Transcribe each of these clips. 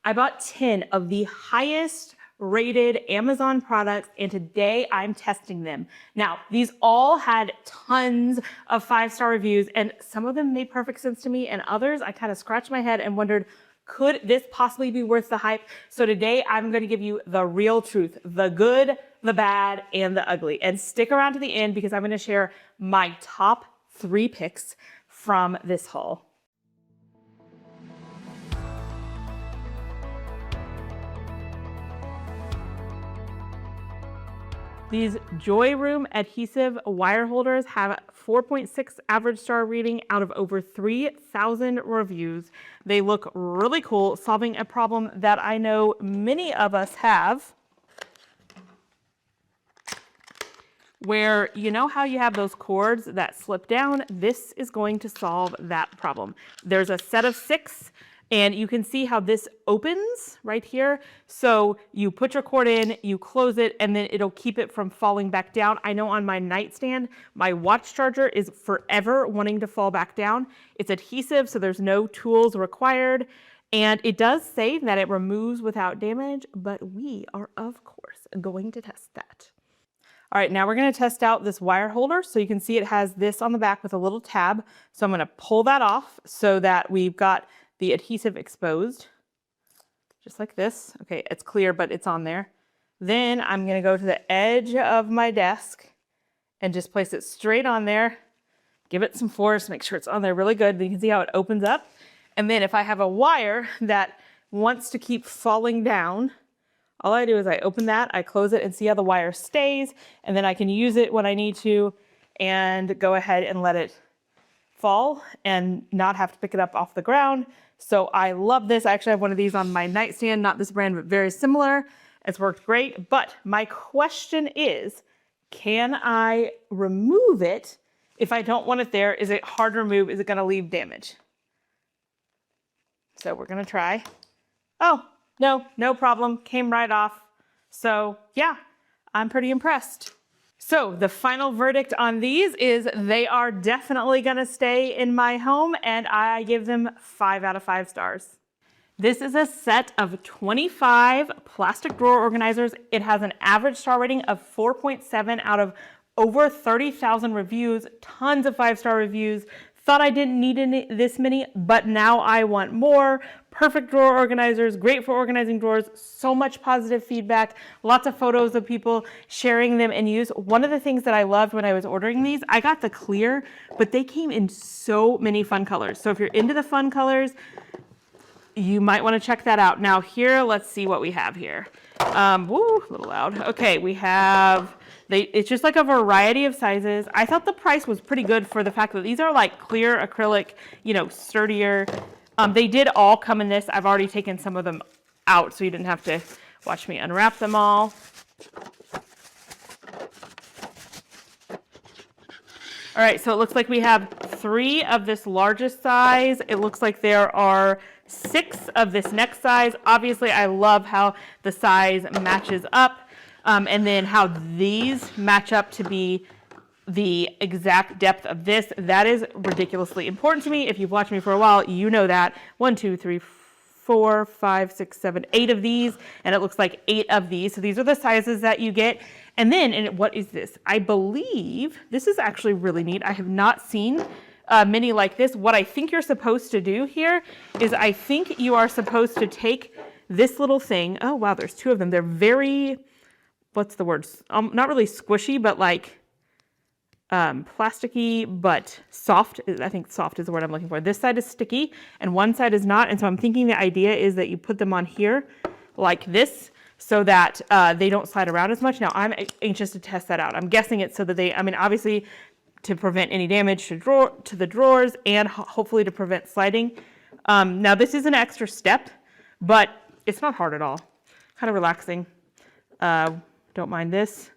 I bought 10 of the highest rated Amazon products, and today I'm testing them. Now, these all had tons of 5-star reviews, and some of them made perfect sense to me, and others I kind of scratched my head and wondered, could this possibly be worth the hype? So today I'm going to give you the real truth, the good, the bad, and the ugly. And stick around to the end because I'm going to share my top 3 picks from this haul. These Joy Room adhesive wire holders have 4.6 average star rating out of over 3,000 reviews. They look really cool, solving a problem that I know many of us have, where you know how you have those cords that slip down? This is going to solve that problem. There's a set of 6. And you can see how this opens right here. So you put your cord in, you close it, and then it'll keep it from falling back down. I know on my nightstand, my watch charger is forever wanting to fall back down. It's adhesive, so there's no tools required. And it does say that it removes without damage, but we are, of course, going to test that. All right, now we're going to test out this wire holder. So you can see it has this on the back with a little tab. So I'm going to pull that off so that we've got the adhesive exposed, just like this. Okay, it's clear, but it's on there. Then I'm gonna go to the edge of my desk and just place it straight on there. Give it some force, make sure it's on there really good. You can see how it opens up. And then if I have a wire that wants to keep falling down, all I do is I open that, I close it, and see how the wire stays, and then I can use it when I need to and go ahead and let it fall and not have to pick it up off the ground. So I love this. I actually have one of these on my nightstand, not this brand, but very similar. It's worked great. But my question is, can I remove it if I don't want it there? Is it hard to remove? Is it going to leave damage? So we're going to try. Oh, no problem. Came right off. So yeah, I'm pretty impressed. So the final verdict on these is they are definitely going to stay in my home, and I give them 5 out of 5 stars. This is a set of 25 plastic drawer organizers. It has an average star rating of 4.7 out of over 30,000 reviews, tons of 5-star reviews. Thought I didn't need this many, but now I want more. Perfect drawer organizers, great for organizing drawers, so much positive feedback, lots of photos of people sharing them in use. One of the things that I loved when I was ordering these, I got the clear, but they came in so many fun colors. So if you're into the fun colors, you might want to check that out. Now here, let's see what we have here. Woo, a little loud. Okay, we have, it's just like a variety of sizes. I thought the price was pretty good for the fact that these are like clear acrylic, you know, sturdier. They did all come in this. I've already taken some of them out, so you didn't have to watch me unwrap them all. All right, so it looks like we have 3 of this largest size. It looks like there are 6 of this next size. Obviously, I love how the size matches up, and then how these match up to be the exact depth of this. That is ridiculously important to me. If you've watched me for a while, you know that. 1, 2, 3, 4, 5, 6, 7, 8 of these, and it looks like 8 of these. So these are the sizes that you get. And then, and what is this? I believe this is actually really neat. I have not seen many like this. What I think you're supposed to do here is I think you are supposed to take this little thing. Oh wow, there's 2 of them. They're very, what's the word? Not really squishy, but like plasticky, but soft. I think soft is the word I'm looking for. This side is sticky and one side is not. And so I'm thinking the idea is that you put them on here like this so that they don't slide around as much. Now I'm anxious to test that out. I'm guessing it's so that they, I mean, obviously to prevent any damage to the drawers and hopefully to prevent sliding. Now this is an extra step, but it's not hard at all. Kind of relaxing. Don't mind this.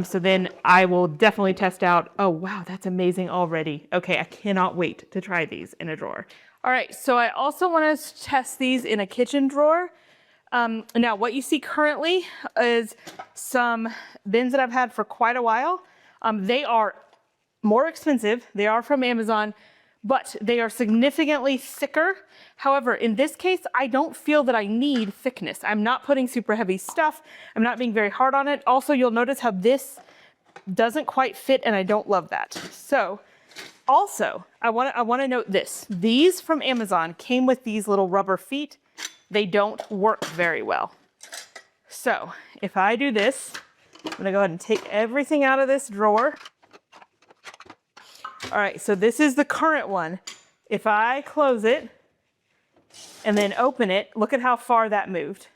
So then I will definitely test out, oh wow, that's amazing already. Okay, I cannot wait to try these in a drawer. All right, so I also want to test these in a kitchen drawer. Now what you see currently is some bins that I've had for quite a while. They are more expensive. They are from Amazon, but they are significantly thicker. However, in this case, I don't feel that I need thickness. I'm not putting super heavy stuff. I'm not being very hard on it. Also, you'll notice how this doesn't quite fit, and I don't love that. So also, I want to note this. These from Amazon came with these little rubber feet. They don't work very well. So if I do this, I'm going to go ahead and take everything out of this drawer. All right, so this is the current one. If I close it and then open it, look at how far that moved.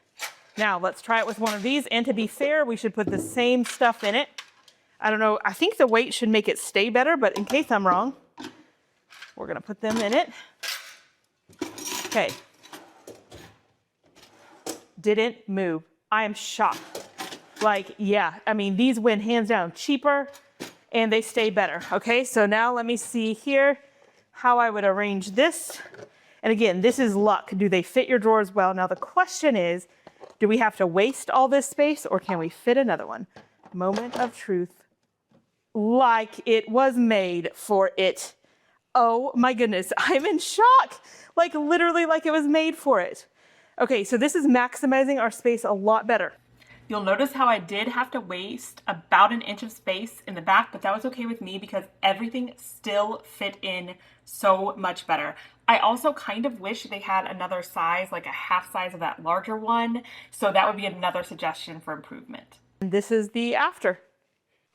Now let's try it with one of these. And to be fair, we should put the same stuff in it. I don't know, I think the weight should make it stay better, but in case I'm wrong, we're gonna put them in it. Okay. Didn't move. I am shocked. Like, yeah, I mean, these went hands down cheaper and they stay better. Okay, so now let me see here how I would arrange this. And again, this is luck. Do they fit your drawers well? Now the question is, do we have to waste all this space or can we fit another one? Moment of truth. Like it was made for it. Oh my goodness, I'm in shock. Like literally like it was made for it. Okay, so this is maximizing our space a lot better. You'll notice how I did have to waste about an inch of space in the back, but that was okay with me because everything still fit in so much better. I also kind of wish they had another size, like a half size of that larger one. So that would be another suggestion for improvement. And this is the after.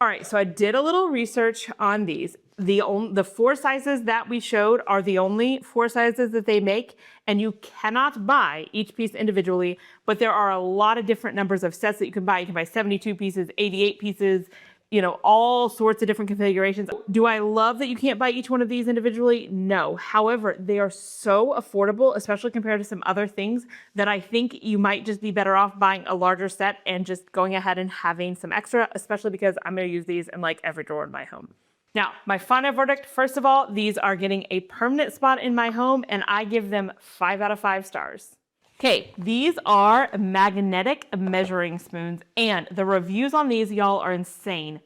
All right, so I did a little research on these. The 4 sizes that we showed are the only 4 sizes that they make, and you cannot buy each piece individually, but there are a lot of different numbers of sets that you can buy. You can buy 72 pieces, 88 pieces, you know, all sorts of different configurations. Do I love that you can't buy each one of these individually? No. However, they are so affordable, especially compared to some other things, that I think you might just be better off buying a larger set and just going ahead and having some extra, especially because I'm going to use these in like every drawer in my home. Now, my final verdict, first of all, these are getting a permanent spot in my home and I give them 5 out of 5 stars. Okay, these are magnetic measuring spoons and the reviews on these, y'all, are insane.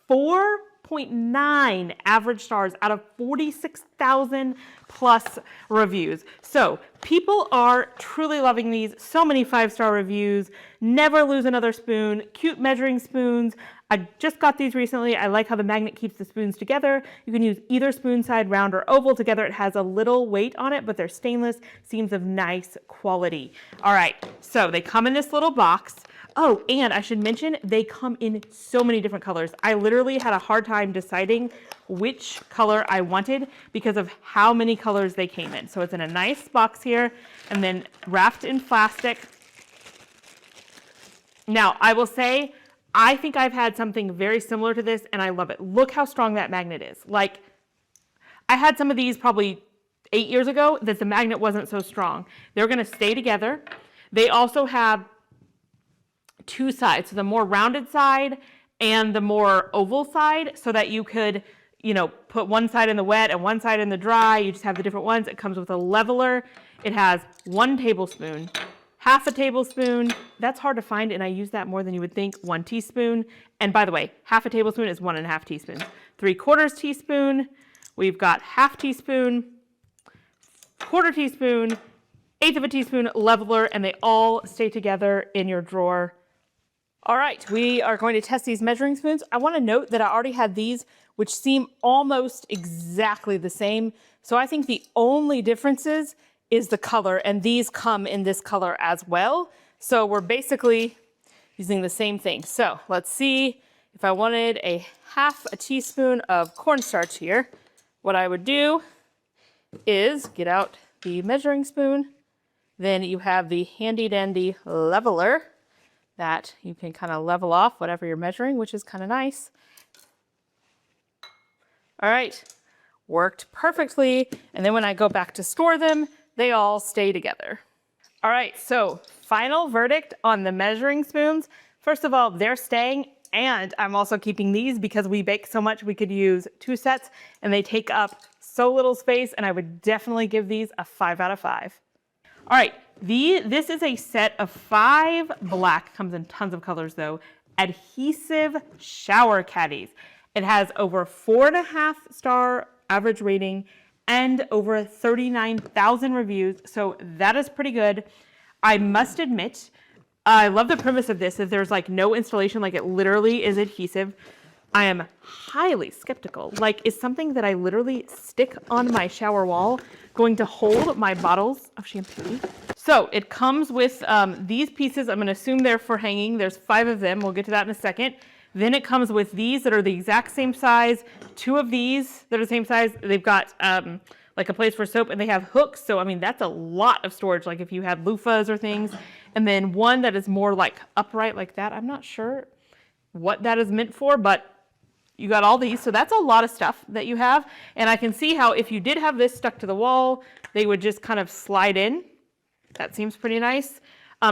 4.9 average stars out of 46,000 plus reviews. So people are truly loving these. So many 5-star reviews. Never lose another spoon. Cute measuring spoons. I just got these recently. I like how the magnet keeps the spoons together. You can use either spoon side, round or oval together. It has a little weight on it, but they're stainless. Seems of nice quality. All right, so they come in this little box. Oh, and I should mention, they come in so many different colors. I literally had a hard time deciding which color I wanted because of how many colors they came in. So it's in a nice box here and then wrapped in plastic. Now, I will say, I think I've had something very similar to this and I love it. Look how strong that magnet is. Like, I had some of these probably 8 years ago that the magnet wasn't so strong. They're gonna stay together. They also have 2 sides, so the more rounded side and the more oval side, so that you could, you know, put one side in the wet and one side in the dry. You just have the different ones. It comes with a leveler. It has 1 tablespoon, half a tablespoon. That's hard to find, and I use that more than you would think. 1 teaspoon. And by the way, half a tablespoon is 1.5 teaspoons. 3/4 teaspoon. We've got half teaspoon, 1/4 teaspoon, 1/8 of a teaspoon leveler, and they all stay together in your drawer. All right, we are going to test these measuring spoons. I want to note that I already had these, which seem almost exactly the same. So I think the only differences is the color, and these come in this color as well. So we're basically using the same thing. So let's see if I wanted a half a teaspoon of cornstarch here. What I would do is get out the measuring spoon. Then you have the handy dandy leveler that you can kind of level off whatever you're measuring, which is kind of nice. All right, worked perfectly. And then when I go back to store them, they all stay together. All right, so final verdict on the measuring spoons. First of all, they're staying, and I'm also keeping these because we bake so much we could use 2 sets and they take up so little space, and I would definitely give these a 5 out of 5. All right, this is a set of 5 black, comes in tons of colors though, adhesive shower caddies. It has over 4.5 star average rating and over 39,000 reviews. So that is pretty good. I must admit, I love the premise of this, that there's like no installation, like it literally is adhesive. I am highly skeptical. Like, is something that I literally stick on my shower wall going to hold my bottles of shampoo? So it comes with these pieces. I'm going to assume they're for hanging. There's 5 of them. We'll get to that in a second. Then it comes with these that are the exact same size. 2 of these that are the same size. They've got like a place for soap, and they have hooks. So, I mean, that's a lot of storage, like if you had loofahs or things. And then one that is more like upright like that. I'm not sure what that is meant for, but you got all these. So that's a lot of stuff that you have. And I can see how if you did have this stuck to the wall, they would just kind of slide in. That seems pretty nice.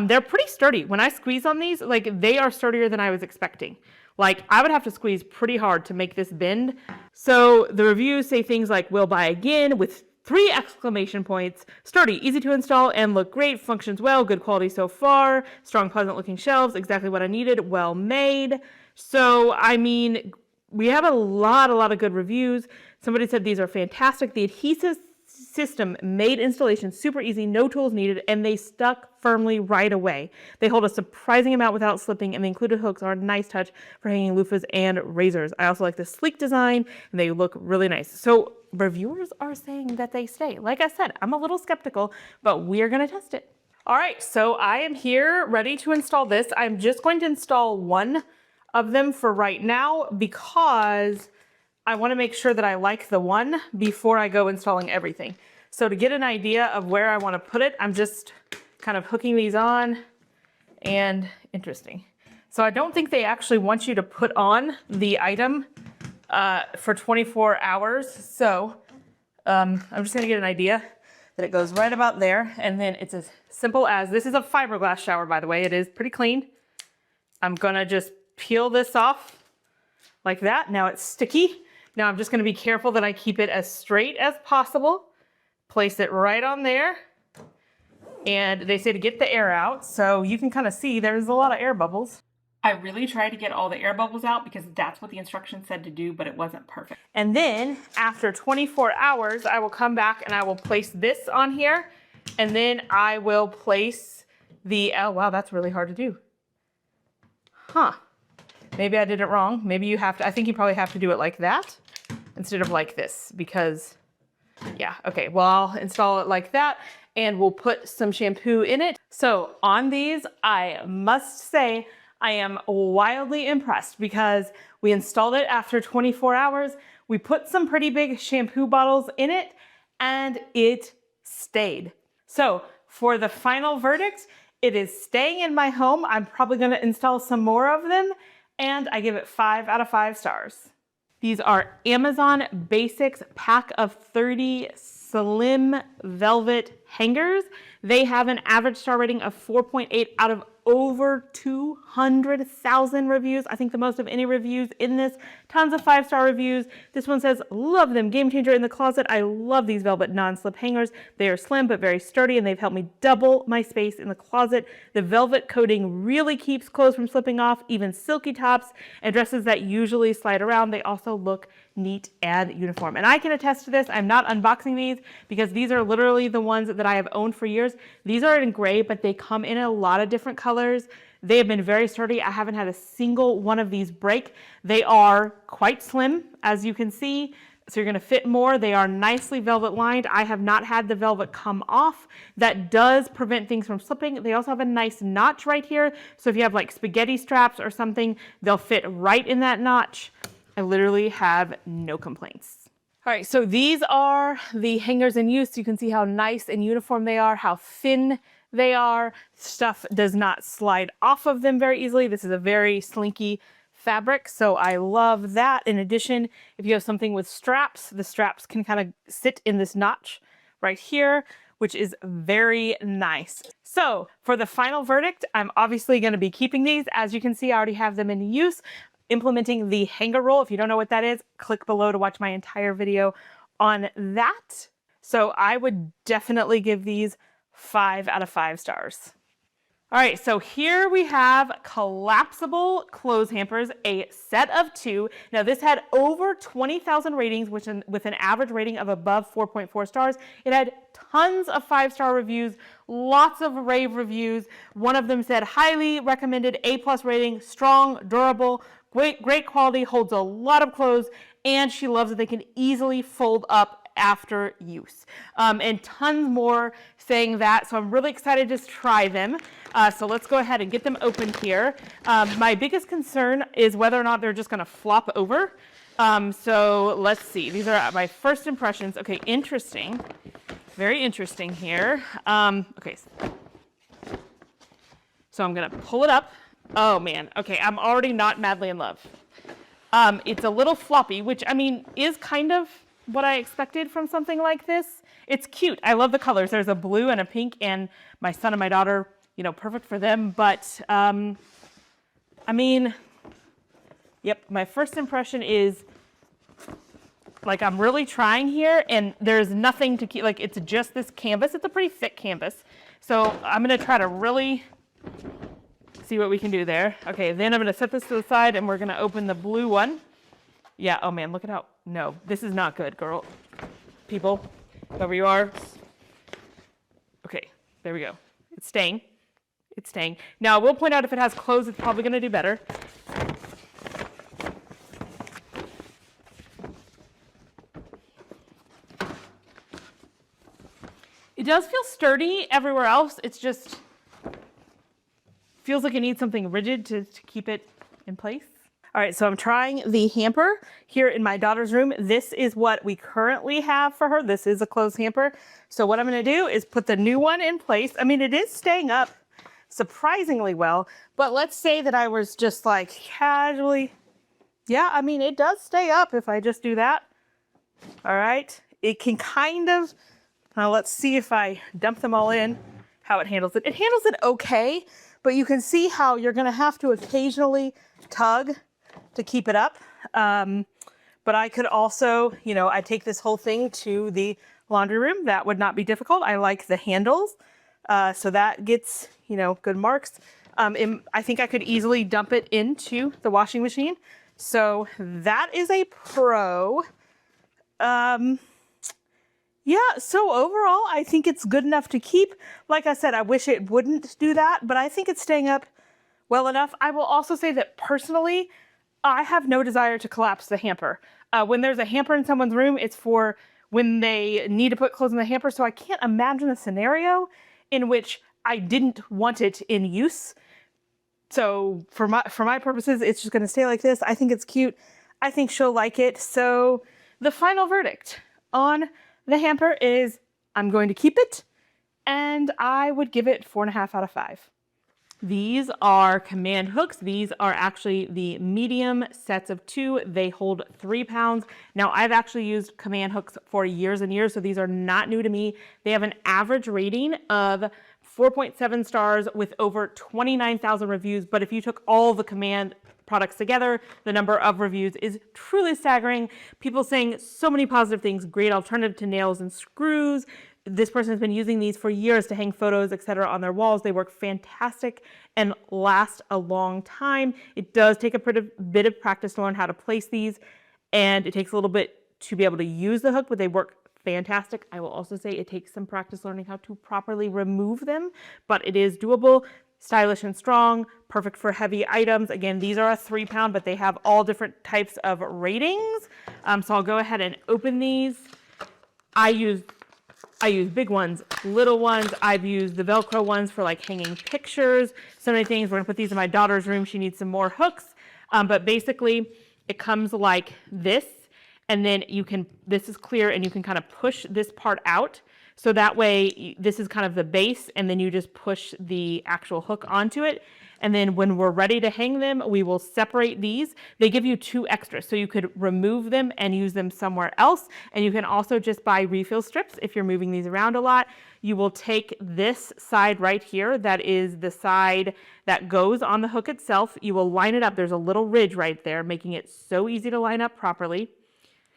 They're pretty sturdy. When I squeeze on these, like they are sturdier than I was expecting. Like I would have to squeeze pretty hard to make this bend. So the reviews say things like, "Will buy again," with 3 exclamation points. Sturdy, easy to install and look great, functions well, good quality so far, strong, pleasant looking shelves, exactly what I needed, well made. So, I mean, we have a lot of good reviews. Somebody said these are fantastic. The adhesive system made installation super easy, no tools needed, and they stuck firmly right away. They hold a surprising amount without slipping, and the included hooks are a nice touch for hanging loofahs and razors. I also like the sleek design, and they look really nice. So reviewers are saying that they stay. Like I said, I'm a little skeptical, but we're going to test it. All right, so I am here ready to install this. I'm just going to install one of them for right now because I want to make sure that I like the one before I go installing everything. So to get an idea of where I want to put it, I'm just kind of hooking these on, and interesting. So I don't think they actually want you to put on the item for 24 hours. So I'm just going to get an idea that it goes right about there. And then it's as simple as, this is a fiberglass shower, by the way. It is pretty clean. I'm going to just peel this off like that. Now it's sticky. Now I'm just going to be careful that I keep it as straight as possible. Place it right on there. And they say to get the air out. So you can kind of see there's a lot of air bubbles. I really tried to get all the air bubbles out because that's what the instructions said to do, but it wasn't perfect. And then after 24 hours, I will come back and I will place this on here. And then I will place the, oh wow, that's really hard to do. Huh. Maybe I did it wrong. Maybe you have to, I think you probably have to do it like that instead of like this because, yeah, okay. Well, I'll install it like that and we'll put some shampoo in it. So on these, I must say, I am wildly impressed because we installed it after 24 hours. We put some pretty big shampoo bottles in it and it stayed. So for the final verdict, it is staying in my home. I'm probably going to install some more of them and I give it 5 out of 5 stars. These are Amazon Basics pack of 30 slim velvet hangers. They have an average star rating of 4.8 out of over 200,000 reviews. I think the most of any reviews in this. Tons of 5-star reviews. This one says, love them, game changer in the closet. I love these velvet non-slip hangers. They are slim but very sturdy and they've helped me double my space in the closet. The velvet coating really keeps clothes from slipping off, even silky tops and dresses that usually slide around. They also look neat and uniform. And I can attest to this. I'm not unboxing these because these are literally the ones that I have owned for years. These are in gray, but they come in a lot of different colors. They have been very sturdy. I haven't had a single one of these break. They are quite slim, as you can see. So you're going to fit more. They are nicely velvet lined. I have not had the velvet come off. That does prevent things from slipping. They also have a nice notch right here. So if you have like spaghetti straps or something, they'll fit right in that notch. I literally have no complaints. All right, so these are the hangers in use. You can see how nice and uniform they are, how thin they are. Stuff does not slide off of them very easily. This is a very slinky fabric, so I love that. In addition, if you have something with straps, the straps can kind of sit in this notch right here, which is very nice. So for the final verdict, I'm obviously going to be keeping these. As you can see, I already have them in use. Implementing the hanger roll. If you don't know what that is, click below to watch my entire video on that. So I would definitely give these 5 out of 5 stars. All right, so here we have collapsible clothes hampers, a set of 2. Now this had over 20,000 ratings, with an average rating of above 4.4 stars. It had tons of 5-star reviews, lots of rave reviews. One of them said highly recommended, A+ rating, strong, durable, great quality, holds a lot of clothes, and she loves that they can easily fold up after use. And tons more saying that, so I'm really excited to try them. So let's go ahead and get them open here. My biggest concern is whether or not they're just going to flop over. So let's see. These are my first impressions. Okay, interesting. Very interesting here. Okay. So I'm going to pull it up. Oh, man. Okay, I'm already not madly in love. It's a little floppy, which, I mean, is kind of what I expected from something like this. It's cute. I love the colors. There's a blue and a pink, and my son and my daughter, you know, perfect for them. But, I mean, yep, my first impression is, like, I'm really trying here, and there's nothing to keep, like, it's just this canvas. It's a pretty thick canvas. So I'm going to try to really see what we can do there. Okay, then I'm going to set this to the side, and we're going to open the blue one. Yeah, oh man, look at how, no, this is not good, girl. People, whoever you are. Okay, there we go. It's staying. It's staying. Now, I will point out if it has clothes, it's probably going to do better. It does feel sturdy everywhere else. It's just feels like it needs something rigid to keep it in place. All right, so I'm trying the hamper here in my daughter's room. This is what we currently have for her. This is a clothes hamper. So what I'm going to do is put the new one in place. I mean, it is staying up surprisingly well, but let's say that I was just like casually, yeah, I mean, it does stay up if I just do that. All right, it can kind of, now let's see if I dump them all in, how it handles it. It handles it okay, but you can see how you're going to have to occasionally tug to keep it up. But I could also, you know, I take this whole thing to the laundry room. That would not be difficult. I like the handles. So that gets, you know, good marks. I think I could easily dump it into the washing machine. So that is a pro. Yeah, so overall, I think it's good enough to keep. Like I said, I wish it wouldn't do that, but I think it's staying up well enough. I will also say that personally, I have no desire to collapse the hamper. When there's a hamper in someone's room, it's for when they need to put clothes in the hamper. So I can't imagine a scenario in which I didn't want it in use. So for my purposes, it's just going to stay like this. I think it's cute. I think she'll like it. So the final verdict on the hamper is I'm going to keep it, and I would give it 4.5 out of 5. These are command hooks. These are actually the medium sets of 2. They hold 3 pounds. Now, I've actually used command hooks for years and years, so these are not new to me. They have an average rating of 4.7 stars with over 29,000 reviews, but if you took all the command products together, the number of reviews is truly staggering. People saying so many positive things, great alternative to nails and screws. This person has been using these for years to hang photos, etc., on their walls. They work fantastic and last a long time. It does take a bit of practice to learn how to place these, and it takes a little bit to be able to use the hook, but they work fantastic. I will also say it takes some practice learning how to properly remove them, but it is doable. Stylish and strong, perfect for heavy items. Again, these are a 3 pound, but they have all different types of ratings. So I'll go ahead and open these. I use big ones, little ones. I've used the Velcro ones for like hanging pictures, so many things. We're gonna put these in my daughter's room. She needs some more hooks. But basically it comes like this, and then this is clear, and you can kind of push this part out. So that way, this is kind of the base, and then you just push the actual hook onto it. And then when we're ready to hang them, we will separate these. They give you 2 extras, so you could remove them and use them somewhere else. And you can also just buy refill strips if you're moving these around a lot. You will take this side right here, that is the side that goes on the hook itself. You will line it up. There's a little ridge right there, making it so easy to line up properly.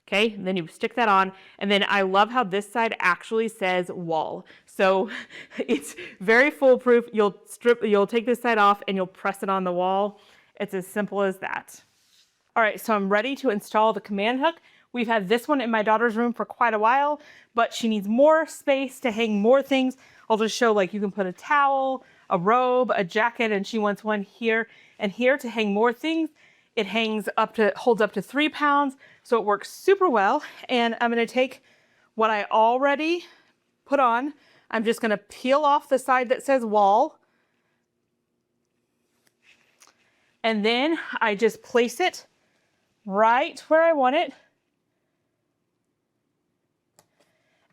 Okay, and then you stick that on, and then I love how this side actually says wall. So it's very foolproof. You'll take this side off and you'll press it on the wall. It's as simple as that. All right, so I'm ready to install the command hook. We've had this one in my daughter's room for quite a while, but she needs more space to hang more things. I'll just show, like, you can put a towel, a robe, a jacket, and she wants one here and here to hang more things. It holds up to 3 pounds, so it works super well. And I'm gonna take what I already put on. I'm just gonna peel off the side that says wall. And then I just place it right where I want it.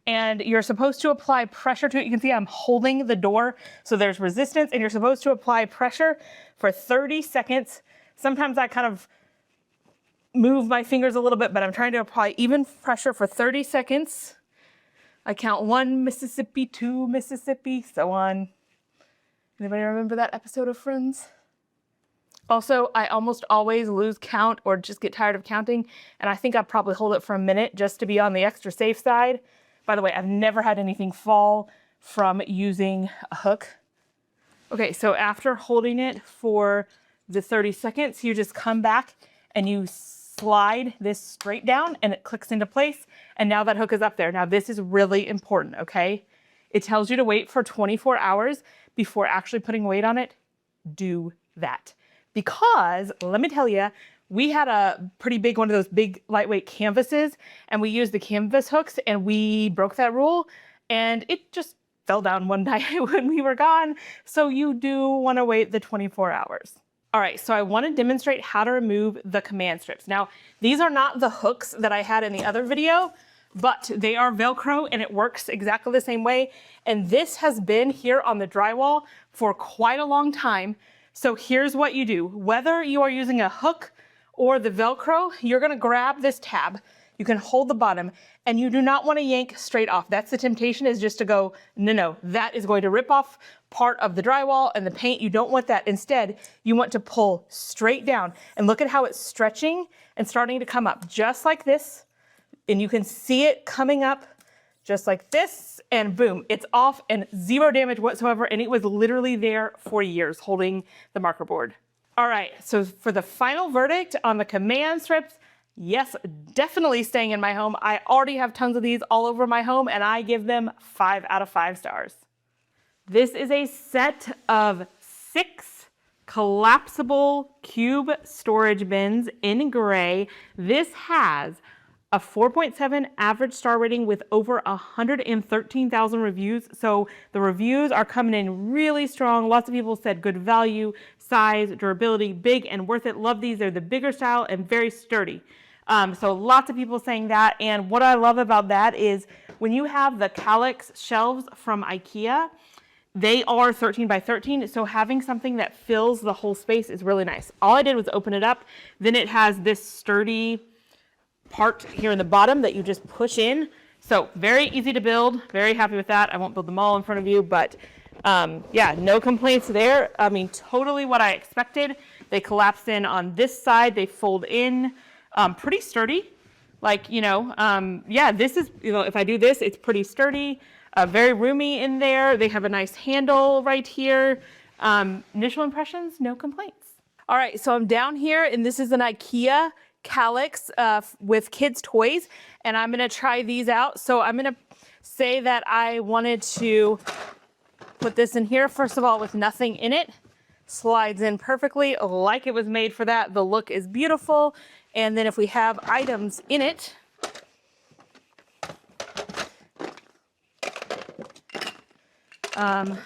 And you're supposed to apply pressure to it. You can see I'm holding the door, so there's resistance, and you're supposed to apply pressure for 30 seconds. Sometimes I kind of move my fingers a little bit, but I'm trying to apply even pressure for 30 seconds. I count 1 Mississippi, 2 Mississippi, so on. Anybody remember that episode of Friends? Also, I almost always lose count or just get tired of counting, and I think I'll probably hold it for a minute just to be on the extra safe side. By the way, I've never had anything fall from using a hook. Okay, so after holding it for the 30 seconds, you just come back and you slide this straight down and it clicks into place. And now that hook is up there. Now this is really important, okay? It tells you to wait for 24 hours before actually putting weight on it. Do that. Because let me tell you, we had a pretty big one of those big lightweight canvases, and we used the canvas hooks, and we broke that rule, and it just fell down one night when we were gone. So you do want to wait the 24 hours. All right, so I want to demonstrate how to remove the command strips. Now, these are not the hooks that I had in the other video, but they are Velcro, and it works exactly the same way. And this has been here on the drywall for quite a long time. So here's what you do. Whether you are using a hook or the Velcro, you're gonna grab this tab. You can hold the bottom, and you do not want to yank straight off. That's the temptation, is just to go, no, that is going to rip off part of the drywall and the paint. You don't want that. Instead, you want to pull straight down, and look at how it's stretching and starting to come up just like this. And you can see it coming up just like this, and boom, it's off and 0 damage whatsoever. And it was literally there for years holding the marker board. All right, so for the final verdict on the command strips, yes, definitely staying in my home. I already have tons of these all over my home, and I give them 5 out of 5 stars. This is a set of 6 collapsible cube storage bins in gray. This has a 4.7 average star rating with over 113,000 reviews. So the reviews are coming in really strong. Lots of people said good value, size, durability, big and worth it. Love these. They're the bigger style and very sturdy. So lots of people saying that. And what I love about that is when you have the Kallax shelves from IKEA, they are 13 by 13. So having something that fills the whole space is really nice. All I did was open it up. Then it has this sturdy part here in the bottom that you just push in. So very easy to build. Very happy with that. I won't build them all in front of you, but yeah, no complaints there. I mean, totally what I expected. They collapse in on this side. They fold in pretty sturdy. Like, yeah, this is, if I do this, it's pretty sturdy, very roomy in there. They have a nice handle right here. Initial impressions, no complaints. All right, so I'm down here, and this is an IKEA Kallax with kids' toys, and I'm gonna try these out. So I'm gonna say that I wanted to put this in here, first of all, with nothing in it. Slides in perfectly like it was made for that. The look is beautiful. And then if we have items in it,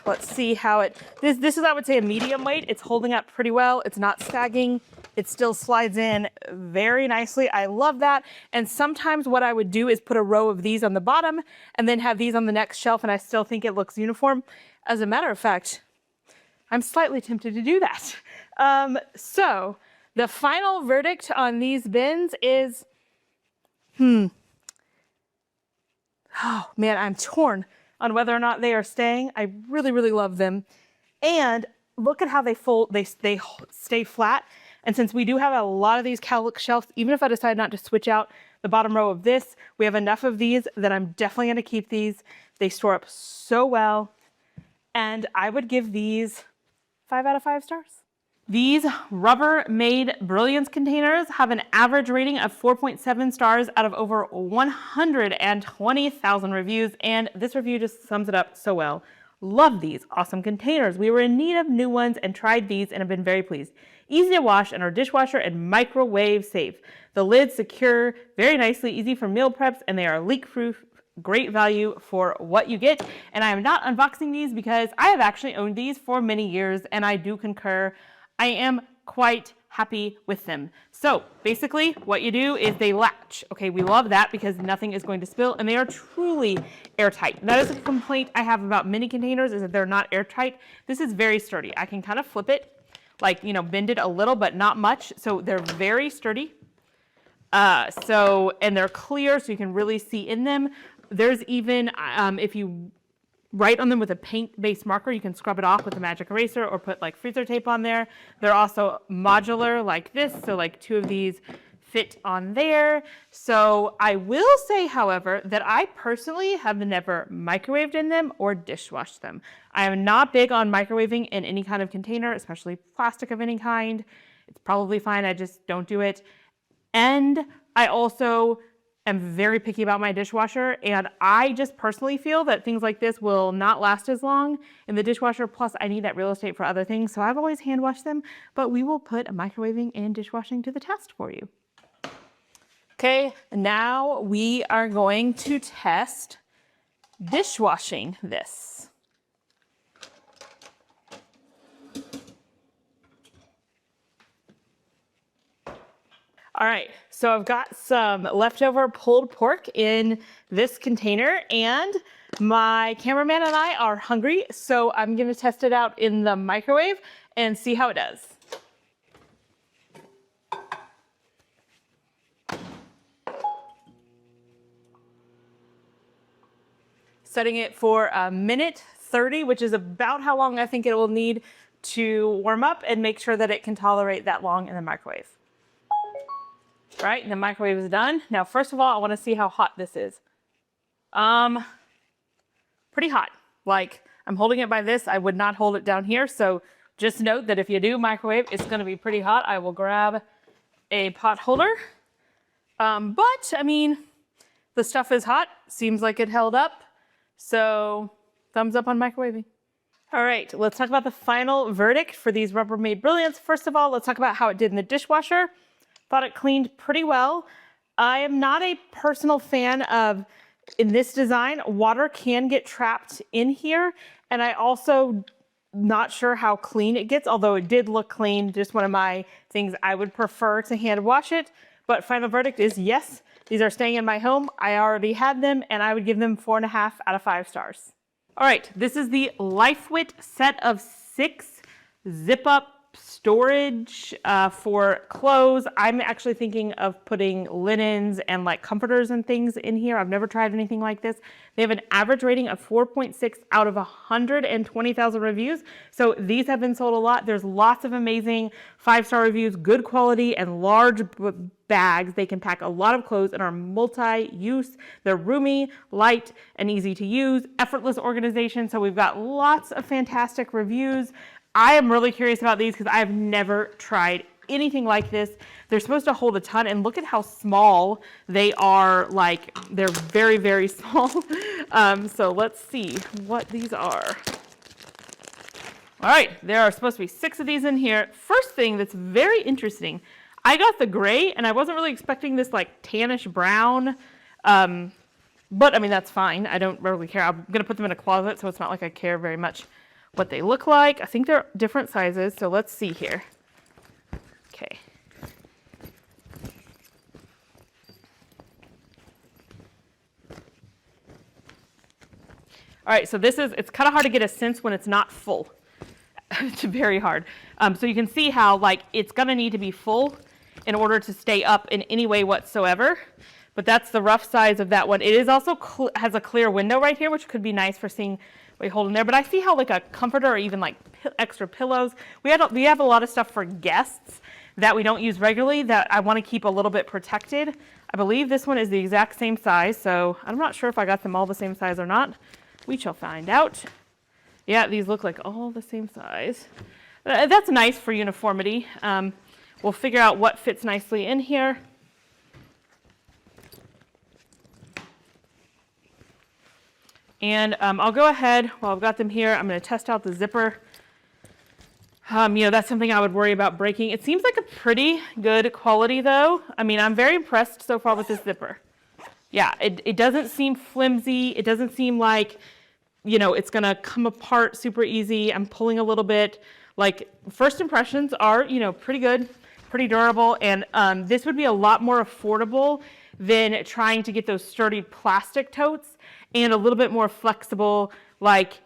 let's see how this is, I would say, a medium weight. It's holding up pretty well. It's not sagging. It still slides in very nicely. I love that. And sometimes what I would do is put a row of these on the bottom and then have these on the next shelf, and I still think it looks uniform. As a matter of fact, I'm slightly tempted to do that. So the final verdict on these bins is, oh man, I'm torn on whether or not they are staying. I really, really love them. And look at how they fold, they stay flat. And since we do have a lot of these Kallax shelves, even if I decide not to switch out the bottom row of this. We have enough of these that I'm definitely going to keep these. They store up so well. And I would give these 5 out of 5 stars. These Rubbermaid Brilliance containers have an average rating of 4.7 stars out of over 120,000 reviews, and this review just sums it up so well. Love these awesome containers. We were in need of new ones and tried these and have been very pleased. Easy to wash and are dishwasher and microwave safe. The lids secure very nicely, easy for meal preps, and they are leak-proof. Great value for what you get. And I am not unboxing these because I have actually owned these for many years, and I do concur. I am quite happy with them. So basically what you do is they latch. Okay, we love that because nothing is going to spill, and they are truly airtight. That is a complaint I have about mini containers, is that they're not airtight. This is very sturdy. I can kind of flip it, like, you know, bend it a little, but not much. So they're very sturdy. And they're clear, so you can really see in them. There's even, if you write on them with a paint-based marker, you can scrub it off with a magic eraser or put like freezer tape on there. They're also modular like this, so like 2 of these fit on there. So I will say, however, that I personally have never microwaved in them or dishwashed them. I am not big on microwaving in any kind of container, especially plastic of any kind. It's probably fine, I just don't do it. And I also am very picky about my dishwasher, and I just personally feel that things like this will not last as long in the dishwasher, plus I need that real estate for other things, so I've always hand washed them, but we will put microwaving and dishwashing to the test for you. Okay, now we are going to test dishwashing this. All right, so I've got some leftover pulled pork in this container, and my cameraman and I are hungry, so I'm gonna test it out in the microwave and see how it does. Setting it for 1:30, which is about how long I think it will need to warm up, and make sure that it can tolerate that long in the microwave. All right, and the microwave is done. Now, first of all, I want to see how hot this is. Pretty hot. Like, I'm holding it by this. I would not hold it down here. So just note that if you do microwave, it's going to be pretty hot. I will grab a pot holder. But I mean, the stuff is hot. Seems like it held up. So thumbs up on microwaving. All right, let's talk about the final verdict for these Rubbermaid Brilliance. First of all, let's talk about how it did in the dishwasher. Thought it cleaned pretty well. I am not a personal fan of, in this design, water can get trapped in here. And I also not sure how clean it gets, although it did look clean. Just one of my things I would prefer to hand wash it. But final verdict is yes, these are staying in my home. I already had them, and I would give them 4.5 out of 5 stars. All right, this is the LifeWit set of 6 zip-up storage for clothes. I'm actually thinking of putting linens and like comforters and things in here. I've never tried anything like this. They have an average rating of 4.6 out of 120,000 reviews. So these have been sold a lot. There's lots of amazing 5-star reviews, good quality and large bags. They can pack a lot of clothes and are multi-use. They're roomy, light, and easy to use. Effortless organization. So we've got lots of fantastic reviews. I am really curious about these because I've never tried anything like this. They're supposed to hold a ton, and look at how small they are. Like, they're very, very small. So let's see what these are. All right, there are supposed to be 6 of these in here. First thing that's very interesting, I got the gray, and I wasn't really expecting this like tannish brown. But I mean, that's fine. I don't really care. I'm gonna put them in a closet, so it's not like I care very much what they look like. I think they're different sizes, so let's see here. Okay. All right, so this is, it's kind of hard to get a sense when it's not full. It's very hard. So you can see how like it's gonna need to be full in order to stay up in any way whatsoever. But that's the rough size of that one. It is also has a clear window right here, which could be nice for seeing what you hold in there. But I see how like a comforter or even like extra pillows. We have a lot of stuff for guests that we don't use regularly that I want to keep a little bit protected. I believe this one is the exact same size, so I'm not sure if I got them all the same size or not. We shall find out. Yeah, these look like all the same size. That's nice for uniformity. We'll figure out what fits nicely in here. And I'll go ahead, while I've got them here, I'm going to test out the zipper. That's something I would worry about breaking. It seems like a pretty good quality though. I mean, I'm very impressed so far with this zipper. Yeah, it doesn't seem flimsy. It doesn't seem like, it's going to come apart super easy. I'm pulling a little bit. Like, first impressions are, pretty good, pretty durable. And this would be a lot more affordable than trying to get those sturdy plastic totes and a little bit more flexible. Like,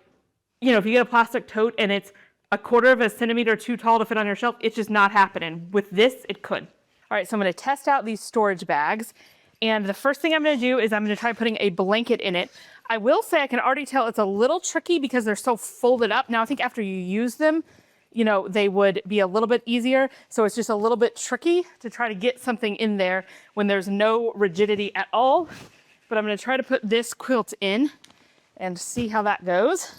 if you get a plastic tote and it's 1/4 of a centimeter too tall to fit on your shelf, it's just not happening. With this, it could. All right, so I'm going to test out these storage bags. And the first thing I'm going to do is I'm going to try putting a blanket in it. I will say I can already tell it's a little tricky because they're so folded up. Now, I think after you use them, they would be a little bit easier. So it's just a little bit tricky to try to get something in there when there's no rigidity at all. But I'm going to try to put this quilt in and see how that goes.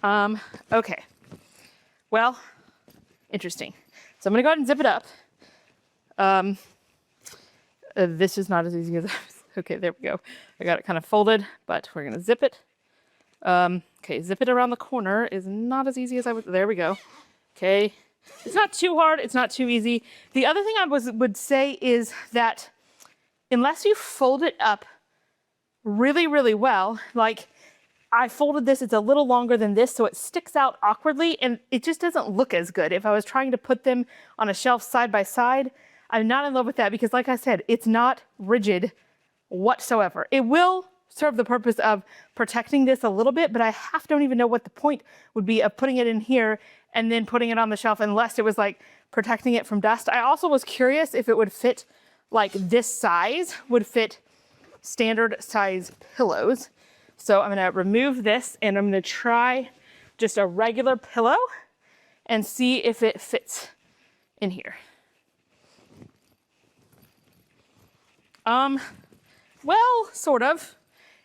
Okay. Well, interesting. So I'm going to go ahead and zip it up. This is not as easy as I was. Okay, there we go. I got it kind of folded, but we're going to zip it. Okay, zip it around the corner is not as easy as I was. There we go. Okay. It's not too hard. It's not too easy. The other thing I would say is that unless you fold it up really, really well, like I folded this, it's a little longer than this, so it sticks out awkwardly and it just doesn't look as good. If I was trying to put them on a shelf side by side, I'm not in love with that because like I said, it's not rigid whatsoever. It will serve the purpose of protecting this a little bit, but I don't even know what the point would be of putting it in here and then putting it on the shelf unless it was like protecting it from dust. I also was curious if it would fit like this size, would fit standard size pillows. So I'm going to remove this and I'm going to try just a regular pillow and see if it fits in here. Well, sort of.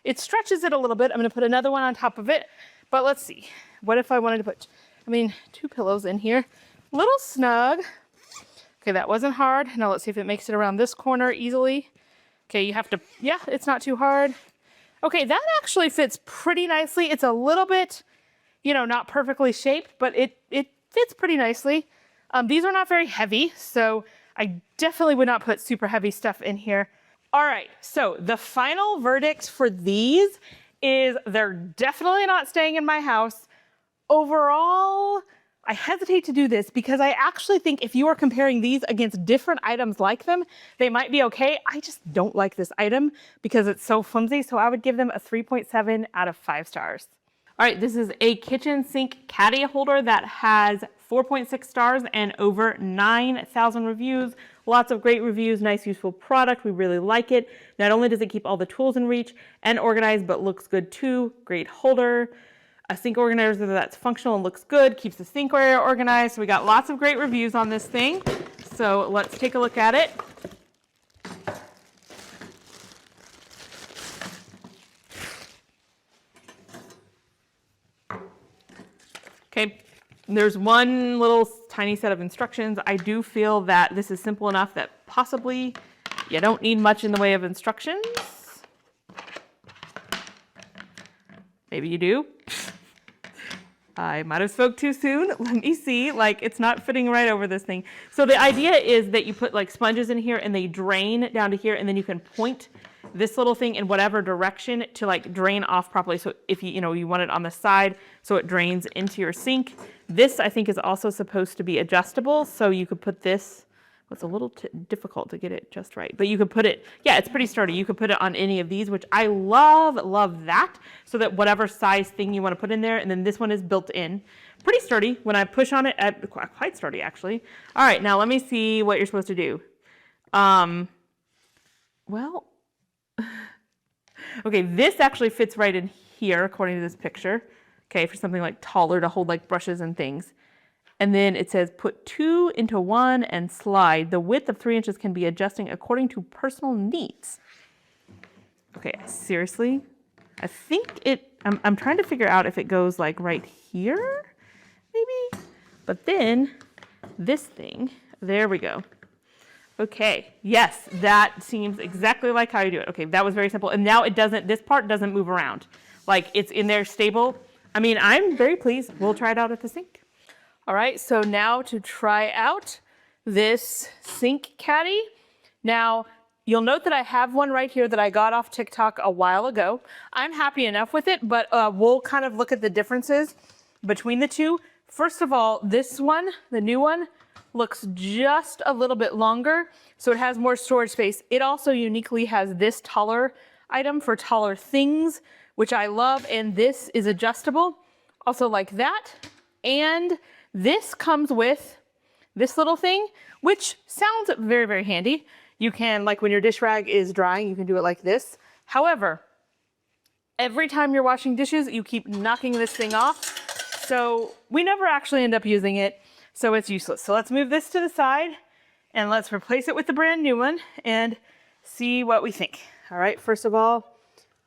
It stretches it a little bit. I'm going to put another one on top of it, but let's see. What if I wanted to put, 2 pillows in here? A little snug. Okay, that wasn't hard. Now let's see if it makes it around this corner easily. Okay, you have to, yeah, it's not too hard. Okay, that actually fits pretty nicely. It's a little bit, not perfectly shaped, but it fits pretty nicely. These are not very heavy, so I definitely would not put super heavy stuff in here. All right, so the final verdict for these is they're definitely not staying in my house. Overall, I hesitate to do this because I actually think if you are comparing these against different items like them, they might be okay. I just don't like this item because it's so flimsy, so I would give them a 3.7 out of 5 stars. All right, this is a kitchen sink caddy holder that has 4.6 stars and over 9,000 reviews. Lots of great reviews, nice, useful product. We really like it. Not only does it keep all the tools in reach and organized, but looks good too. Great holder. A sink organizer that's functional and looks good, keeps the sink area organized. So we got lots of great reviews on this thing. So let's take a look at it. Okay, there's one little tiny set of instructions. I do feel that this is simple enough that possibly you don't need much in the way of instructions. Maybe you do. I might have spoke too soon. Let me see, like it's not fitting right over this thing. So the idea is that you put like sponges in here and they drain down to here and then you can point this little thing in whatever direction to like drain off properly. So if you want it on the side so it drains into your sink. This I think is also supposed to be adjustable. So you could put this, it's a little difficult to get it just right, but you could put it, yeah, it's pretty sturdy. You could put it on any of these, which I love that, so that whatever size thing you want to put in there, and then this one is built in. Pretty sturdy. When I push on it, quite sturdy actually. All right, now let me see what you're supposed to do. Well, okay, this actually fits right in here according to this picture. Okay, for something like taller to hold like brushes and things. And then it says put 2 into 1 and slide. The width of 3 inches can be adjusting according to personal needs. Okay, seriously? I think I'm trying to figure out if it goes like right here, maybe? But then this thing, there we go. Okay, yes, that seems exactly like how you do it. Okay, that was very simple. And now this part doesn't move around. Like it's in there stable. I mean, I'm very pleased. We'll try it out at the sink. All right, so now to try out this sink caddy. Now, you'll note that I have one right here that I got off TikTok a while ago. I'm happy enough with it, but we'll kind of look at the differences between the two. First of all, this one, the new one, looks just a little bit longer, so it has more storage space. It also uniquely has this taller item for taller things, which I love, and this is adjustable, also like that. And this comes with this little thing, which sounds very, very handy. You can, like when your dish rag is drying, you can do it like this. However, every time you're washing dishes, you keep knocking this thing off. So we never actually end up using it, so it's useless. So let's move this to the side and let's replace it with the brand new one and see what we think. All right, first of all,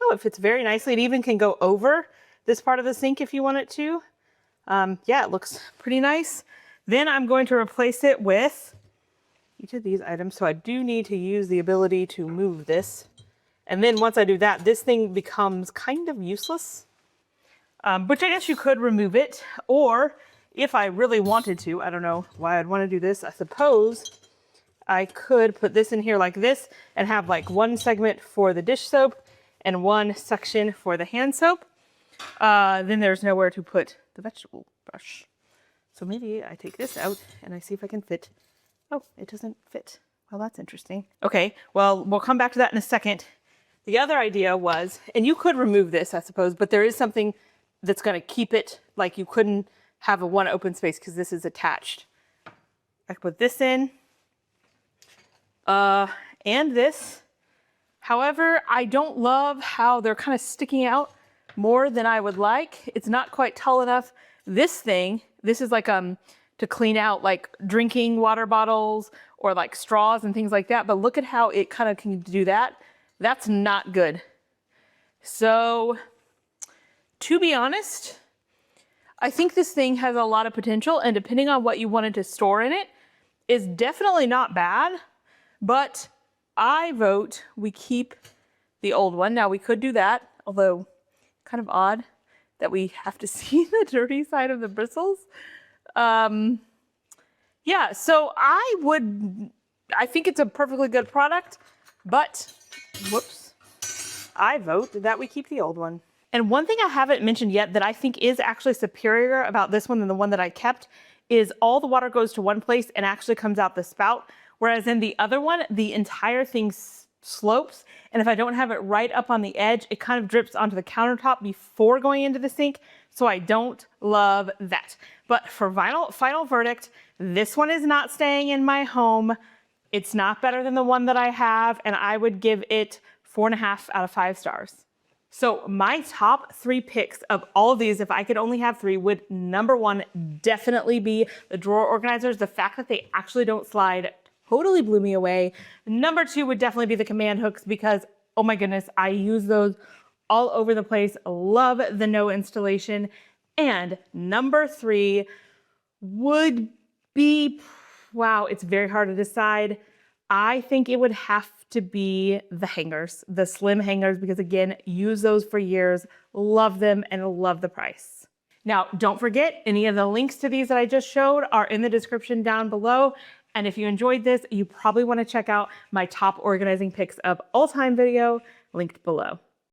oh, it fits very nicely. It even can go over this part of the sink if you want it to. Yeah, it looks pretty nice. Then I'm going to replace it with each of these items. So I do need to use the ability to move this. And then once I do that, this thing becomes kind of useless, which I guess you could remove it. Or if I really wanted to, I don't know why I'd want to do this. I suppose I could put this in here like this and have like one segment for the dish soap and one section for the hand soap. Then there's nowhere to put the vegetable brush. So maybe I take this out and I see if I can fit. Oh, it doesn't fit. Well, that's interesting. Okay, well, we'll come back to that in a second. The other idea was, and you could remove this, I suppose, but there is something that's going to keep it, like you couldn't have a one open space because this is attached. I could put this in, and this. However, I don't love how they're kind of sticking out more than I would like. It's not quite tall enough. This thing, this is like to clean out like drinking water bottles or like straws and things like that. But look at how it kind of can do that. That's not good. So to be honest, I think this thing has a lot of potential, and depending on what you wanted to store in it, is definitely not bad. But I vote we keep the old one. Now we could do that, although kind of odd that we have to see the dirty side of the bristles. Yeah, so I think it's a perfectly good product, but whoops, I vote that we keep the old one. And one thing I haven't mentioned yet that I think is actually superior about this one than the one that I kept is all the water goes to one place and actually comes out the spout. Whereas in the other one, the entire thing slopes. And if I don't have it right up on the edge, it kind of drips onto the countertop before going into the sink. So I don't love that. But for final verdict, this one is not staying in my home. It's not better than the one that I have. And I would give it 4.5 out of 5 stars. So my top 3 picks of all of these, if I could only have 3, would number 1 definitely be the drawer organizers. The fact that they actually don't slide totally blew me away. Number 2 would definitely be the command hooks because, oh my goodness, I use those all over the place. Love the no installation. And number 3 would be, wow, it's very hard to decide. I think it would have to be the hangers, the slim hangers, because again, use those for years, love them, and love the price. Now, don't forget, any of the links to these that I just showed are in the description down below. And if you enjoyed this, you probably want to check out my top organizing picks of all time video linked below.